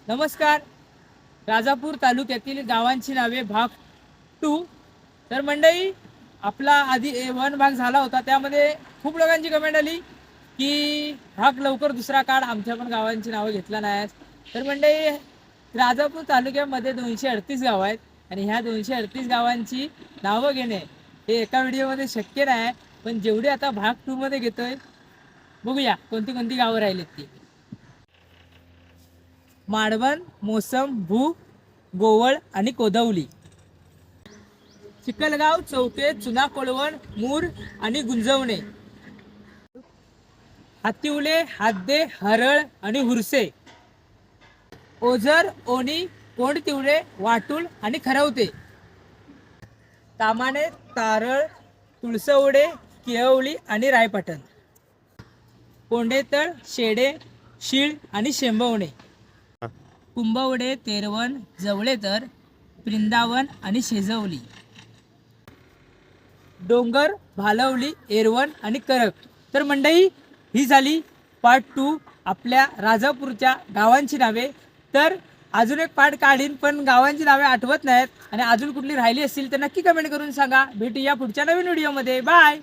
नमस्कार. राजापूर तालुक्यातील गावांची नावे भाग 2. तर मंडळी, आपला आधी वन भाग झाला होता, त्यामध्ये खूप लोकांची कमेंट आली की भाग लवकर दुसरा काढ, आमच्या पण गावांची नावं घेतला नाही. तर मंडळी, राजापूर तालुक्यामध्ये 238 गावं आहेत आणि ह्या 238 गावांची नावं घेणे हे एका व्हिडिओमध्ये शक्य नाही. पण जेवढे आता भाग 2 मध्ये घेतोय, बघूया कोणती कोणती गावं राहिलीत ती. माडवण, मोसम, भू, गोवळ आणि कोदवली. चिखलगाव, चौके, चुना, कोळवण, मूर आणि गुंजवणे. हातिवले, हाद्दे, हरळ आणि हुरसे. ओझर, ओणी, कोंडतिवळे, वाटूल आणि खरवते. तामाणे, तारळ, तुळसवडे, केळवली आणि रायपाटण. कोंडेतळ, शेडे, शीळ आणि शेंबवणे. कुंभवडे, तेरवण, जवळेतर, वृंदावन आणि शेजवली. डोंगर, भालवली, एरवण आणि करक. तर मंडळी, ही झाली पार्ट 2 आपल्या राजापूरच्या गावांची नावे. तर अजून एक पार्ट काढीन, पण गावांची नावे आठवत नाहीत आणि अजून कुठली राहिली असतील तर नक्की कमेंट करून सांगा. भेटूया पुढच्या नवीन व्हिडिओमध्ये. बाय.